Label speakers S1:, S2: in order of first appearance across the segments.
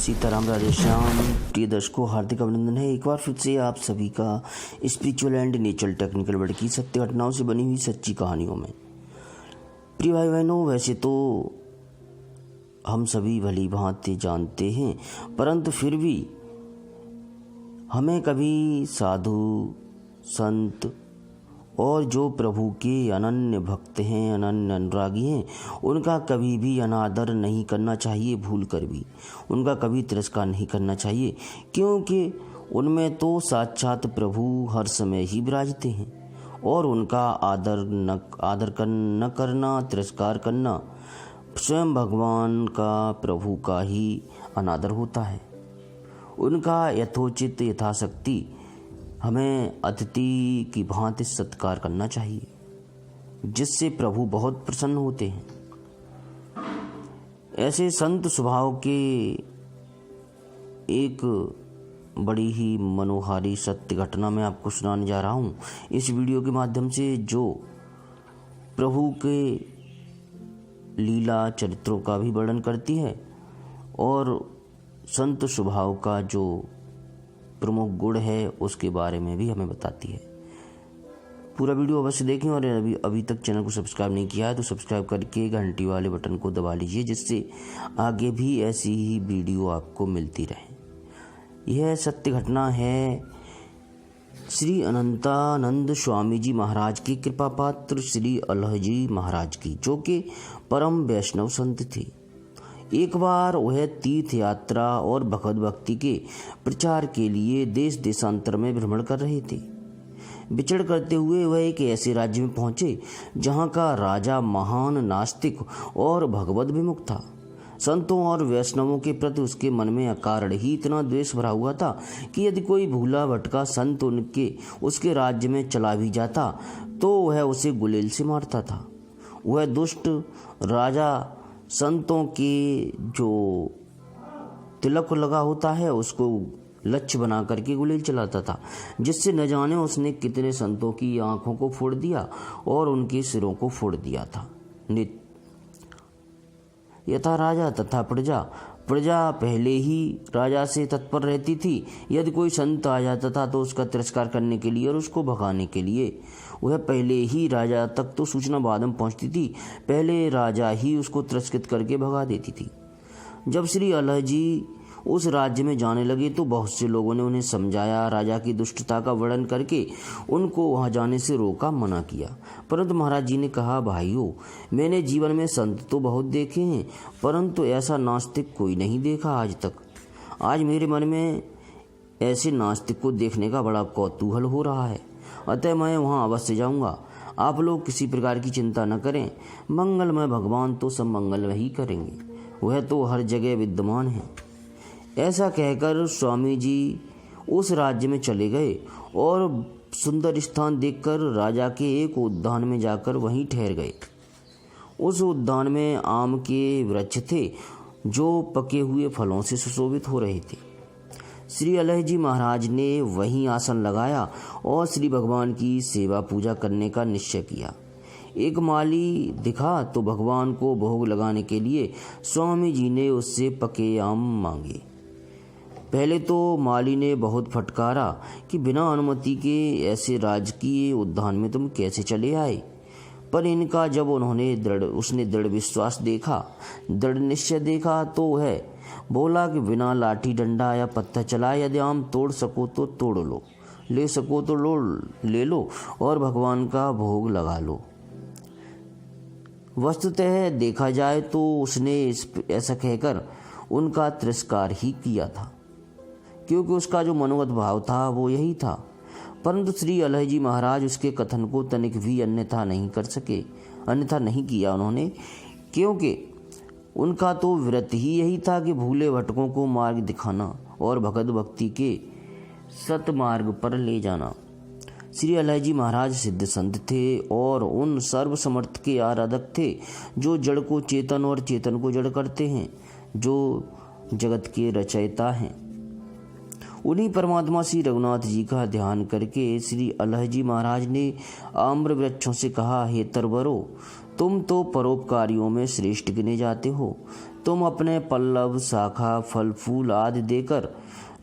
S1: सीताराम राधेश्याम। प्रिय दर्शकों, हार्दिक अभिनंदन है एक बार फिर से आप सभी का spiritual and natural technical world की सत्य घटनाओं से बनी हुई सच्ची कहानियों में। प्रिय भाई बहनों, वैसे तो हम सभी भली भांति जानते हैं, परंतु फिर भी हमें कभी साधु संत और जो प्रभु के अनन्य भक्त हैं, अनन्य अनुरागी हैं, उनका कभी भी अनादर नहीं करना चाहिए। भूल कर भी उनका कभी तिरस्कार नहीं करना चाहिए, क्योंकि उनमें तो साक्षात प्रभु हर समय ही विराजते हैं और उनका आदर न करना, तिरस्कार करना स्वयं भगवान का, प्रभु का ही अनादर होता है। उनका यथोचित यथाशक्ति हमें अतिथि की भांति सत्कार करना चाहिए, जिससे प्रभु बहुत प्रसन्न होते हैं। ऐसे संत स्वभाव के एक बड़ी ही मनोहारी सत्य घटना मैं आपको सुनाने जा रहा हूँ इस वीडियो के माध्यम से, जो प्रभु के लीला चरित्रों का भी वर्णन करती है और संत स्वभाव का जो प्रमुख गुण है उसके बारे में भी हमें बताती है। पूरा वीडियो अवश्य देखें और अभी तक चैनल को सब्सक्राइब नहीं किया है तो सब्सक्राइब करके घंटी वाले बटन को दबा लीजिए, जिससे आगे भी ऐसी ही वीडियो आपको मिलती रहे। यह सत्य घटना है श्री अनंतानंद स्वामी जी महाराज की कृपा पात्र श्री अल्लाहजी महाराज की, जो कि परम वैष्णव संत थे। एक बार वह तीर्थ यात्रा और भगवत भक्ति के प्रचार के लिए देश देशांतर में भ्रमण कर रहे थे। विचरण करते हुए वह एक ऐसे राज्य में पहुंचे जहां का राजा महान नास्तिक और भगवत विमुख था। संतों और वैष्णवों के प्रति उसके मन में अकारण ही इतना द्वेष भरा हुआ था कि यदि कोई भूला भटका संत उसके राज्य में चला भी जाता तो वह उसे गुलेल से मारता था। वह दुष्ट राजा संतों के जो तिलक लगा होता है उसको लक्ष्य बना करके गुलेल चलाता था, जिससे न जाने उसने कितने संतों की आंखों को फोड़ दिया और उनके सिरों को फोड़ दिया था। यथा राजा तथा प्रजा पहले ही राजा से तत्पर रहती थी। यदि कोई संत आ जाता था तो उसका तिरस्कार करने के लिए और उसको भगाने के लिए वह पहले ही राजा तक तो सूचना बाद में पहुंचती थी। पहले राजा ही उसको तिरस्कृत करके भगा देती थी। जब श्री अल्लाह जी उस राज्य में जाने लगे तो बहुत से लोगों ने उन्हें समझाया, राजा की दुष्टता का वर्णन करके उनको वहां जाने से रोका, मना किया। परंतु महाराज जी ने कहा, भाइयों, मैंने जीवन में संत तो बहुत देखे हैं, परंतु ऐसा नास्तिक कोई नहीं देखा आज तक। आज मेरे मन में ऐसे नास्तिक को देखने का बड़ा कौतूहल हो रहा है, अतः मैं वहां अवश्य जाऊंगा। आप लोग किसी प्रकार की चिंता न करें, मंगलमय भगवान तो सब मंगल ही करेंगे, वह तो हर जगह विद्यमान है। ऐसा कहकर स्वामी जी उस राज्य में चले गए और सुंदर स्थान देखकर राजा के एक उद्यान में जाकर वहीं ठहर गए। उस उद्यान में आम के वृक्ष थे जो पके हुए फलों से सुशोभित हो रहे थे। श्री अल्लाह जी महाराज ने वहीं आसन लगाया और श्री भगवान की सेवा पूजा करने का निश्चय किया। एक माली दिखा तो भगवान को भोग लगाने के लिए स्वामी जी ने उससे पके आम मांगे। पहले तो माली ने बहुत फटकारा कि बिना अनुमति के ऐसे राजकीय उद्यान में तुम कैसे चले आए, पर इनका जब उसने दृढ़ विश्वास देखा, दृढ़ निश्चय देखा, तो वह बोला कि बिना लाठी डंडा या पत्थर चलाए यदि आम तोड़ सको तो तोड़ लो, ले सको तो ले लो और भगवान का भोग लगा लो। वस्तुतः देखा जाए तो उसने ऐसा कहकर उनका तिरस्कार ही किया था, क्योंकि उसका जो मनोगत भाव था वो यही था। परंतु श्री अल्लाह जी महाराज उसके कथन को तनिक भी अन्यथा नहीं किया उन्होंने, क्योंकि उनका तो व्रत ही यही था कि भूले भटकों को मार्ग दिखाना और भगवत भक्ति के सतमार्ग पर ले जाना। श्री अल्लाह जी महाराज सिद्ध संत थे और उन सर्वसमर्थ के आराधक थे जो जड़ को चेतन और चेतन को जड़ करते हैं, जो जगत के रचयिता हैं। उन्हीं परमात्मा श्री रघुनाथ जी का ध्यान करके श्री अल्लाह जी महाराज ने आम्र वृक्षों से कहा, हे तरवरो, तुम तो परोपकारियों में श्रेष्ठ गिने जाते हो, तुम अपने पल्लव, शाखा, फल फूल आदि देकर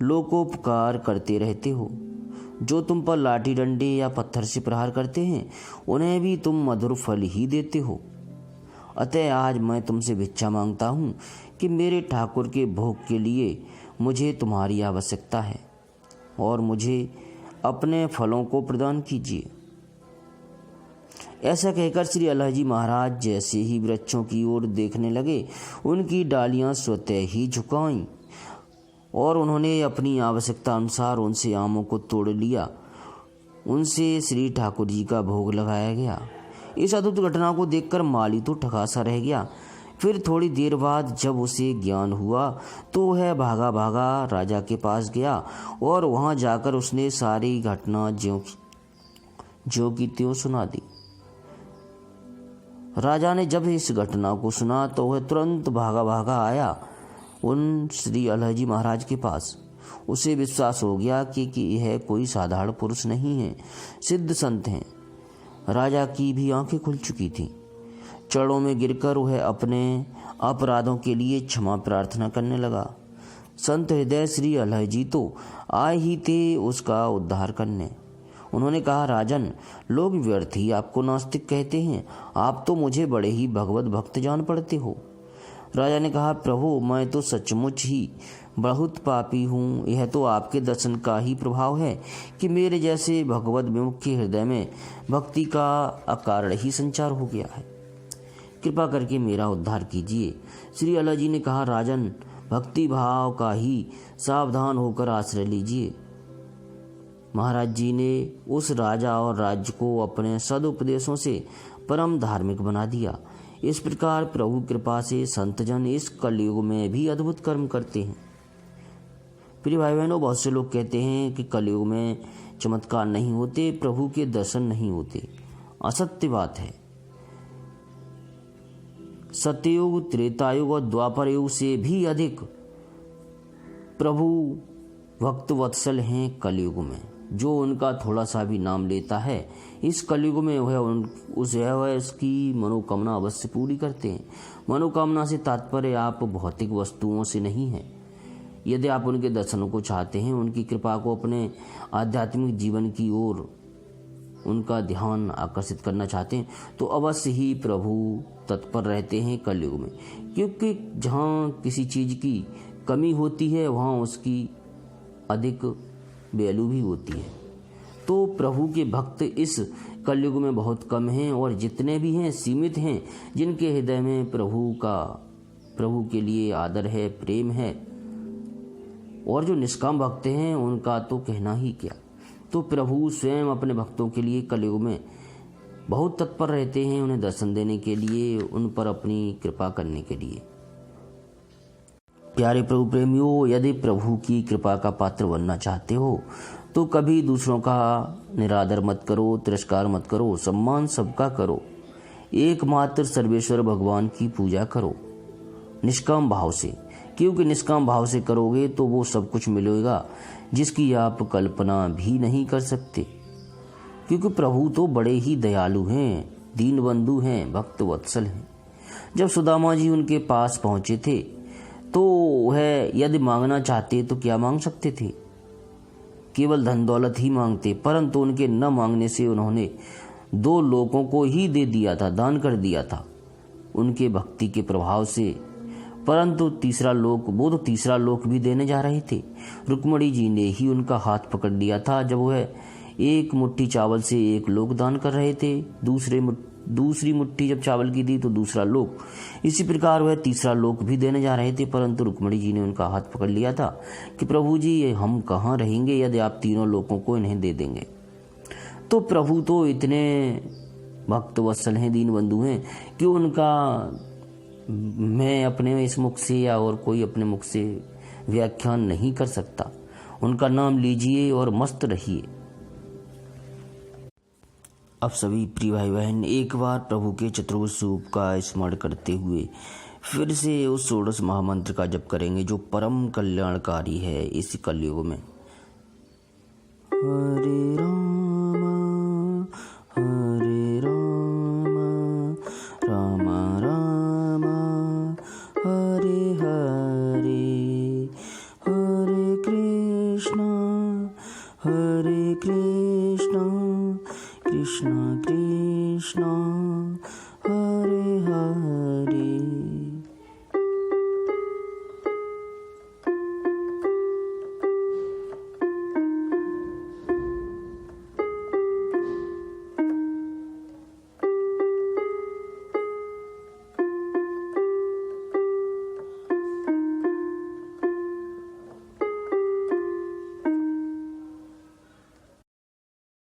S1: लोकोपकार करते रहते हो। जो तुम पर लाठी डंडे या पत्थर से प्रहार करते हैं, उन्हें भी तुम मधुर फल ही देते हो। अतः आज मैं तुमसे भिक्षा मांगता हूँ कि मेरे ठाकुर के भोग के लिए मुझे तुम्हारी आवश्यकता है और मुझे अपने फलों को प्रदान कीजिए। ऐसा कहकर श्री अल्लाहजी महाराज जैसे ही वृक्षों की ओर देखने लगे, उनकी डालियां स्वतः ही झुकाईं और उन्होंने अपनी आवश्यकता अनुसार उनसे आमों को तोड़ लिया। उनसे श्री ठाकुर जी का भोग लगाया गया। इस अद्भुत घटना को देखकर माली तो ठकासा रह गया। फिर थोड़ी देर बाद जब उसे ज्ञान हुआ तो वह भागा भागा राजा के पास गया और वहां जाकर उसने सारी घटना ज्यों की त्यों सुना दी। राजा ने जब इस घटना को सुना तो वह तुरंत भागा भागा आया उन श्री अल्लाहजी महाराज के पास। उसे विश्वास हो गया कि यह कोई साधारण पुरुष नहीं है, सिद्ध संत हैं। राजा की भी आंखें खुल चुकी थीं। चरणों में गिरकर वह अपने अपराधों के लिए क्षमा प्रार्थना करने लगा। संत हृदय श्री अल्लाहजी तो आए ही थे उसका उद्धार करने। उन्होंने कहा, राजन, लोग व्यर्थ ही आपको नास्तिक कहते हैं, आप तो मुझे बड़े ही भगवत भक्त जान पड़ते हो। राजा ने कहा, प्रभु, मैं तो सचमुच ही बहुत पापी हूँ। यह तो आपके दर्शन का ही प्रभाव है कि मेरे जैसे भगवत विमुख के हृदय में भक्ति का अकारण ही संचार हो गया है। कृपा करके मेरा उद्धार कीजिए। श्री अल्लाहजी ने कहा, राजन, भक्ति भाव का ही सावधान होकर आश्रय लीजिए। महाराज जी ने उस राजा और राज्य को अपने सदुपदेशों से परम धार्मिक बना दिया। इस प्रकार प्रभु कृपा से संतजन इस कलयुग में भी अद्भुत कर्म करते हैं। प्रिय भाई बहनों, बहुत से लोग कहते हैं कि कलयुग में चमत्कार नहीं होते, प्रभु के दर्शन नहीं होते। असत्य बात है। सत्ययुग, त्रेतायुग और द्वापर युग से भी अधिक प्रभु भक्त वत्सल हैं कलयुग में। जो उनका थोड़ा सा भी नाम लेता है इस कलयुग में वह उसकी मनोकामना अवश्य पूरी करते हैं। मनोकामना से तात्पर्य आप भौतिक वस्तुओं से नहीं है। यदि आप उनके दर्शनों को चाहते हैं, उनकी कृपा को अपने आध्यात्मिक जीवन की ओर उनका ध्यान आकर्षित करना चाहते हैं, तो अवश्य ही प्रभु तत्पर रहते हैं कलयुग में। क्योंकि जहाँ किसी चीज की कमी होती है वहाँ उसकी अधिक वैल्यू भी होती है। तो प्रभु के भक्त इस कलयुग में बहुत कम हैं और जितने भी हैं सीमित हैं, जिनके हृदय में प्रभु के लिए आदर है, प्रेम है। और जो निष्काम भक्त हैं उनका तो कहना ही क्या। तो प्रभु स्वयं अपने भक्तों के लिए कलयुग में बहुत तत्पर रहते हैं, उन्हें दर्शन देने के लिए, उन पर अपनी कृपा करने के लिए। प्यारे प्रभु प्रेमियों, यदि प्रभु की कृपा का पात्र बनना चाहते हो तो कभी दूसरों का निरादर मत करो, तिरस्कार मत करो, सम्मान सबका करो। एकमात्र सर्वेश्वर भगवान की पूजा करो निष्काम भाव से, क्योंकि निष्काम भाव से करोगे तो वो सब कुछ मिलेगा जिसकी आप कल्पना भी नहीं कर सकते। क्योंकि प्रभु तो बड़े ही दयालु हैं, दीन बंधु हैं, भक्त वत्सल हैं। जब सुदामा जी उनके पास पहुंचे थे तो वह यदि मांगना चाहते तो क्या मांग सकते थे? केवल धन दौलत ही मांगते, परंतु उनके न मांगने से उन्होंने 2 लोगों को ही दे दिया था, दान कर दिया था उनके भक्ति के प्रभाव से। परंतु वो तो तीसरा लोक भी देने जा रहे थे। रुक्मणी जी ने ही उनका हाथ पकड़ लिया था जब वह एक मुट्ठी चावल से 1 लोक दान कर रहे थे। दूसरी मुट्ठी जब चावल की दी तो दूसरा लोक। इसी प्रकार वह तीसरा लोक भी देने जा रहे थे, परंतु रुक्मणी जी ने उनका हाथ पकड़ लिया था कि प्रभु जी, हम कहाँ रहेंगे यदि आप तीनों लोकों को इन्हें दे देंगे। तो प्रभु तो इतने भक्त वत्सल हैं, दीन बंधु हैं कि उनका मैं अपने इस मुख से या और कोई अपने मुख से व्याख्यान नहीं कर सकता। उनका नाम लीजिए और मस्त रहिए। अब सभी प्रिय भाई बहन एक बार प्रभु के चतुर्भुज स्वरूप का स्मरण करते हुए फिर से उस 16 महामंत्र का जप करेंगे जो परम कल्याणकारी है इस कलयुग में। हरे राम हरे राम राम राम हरे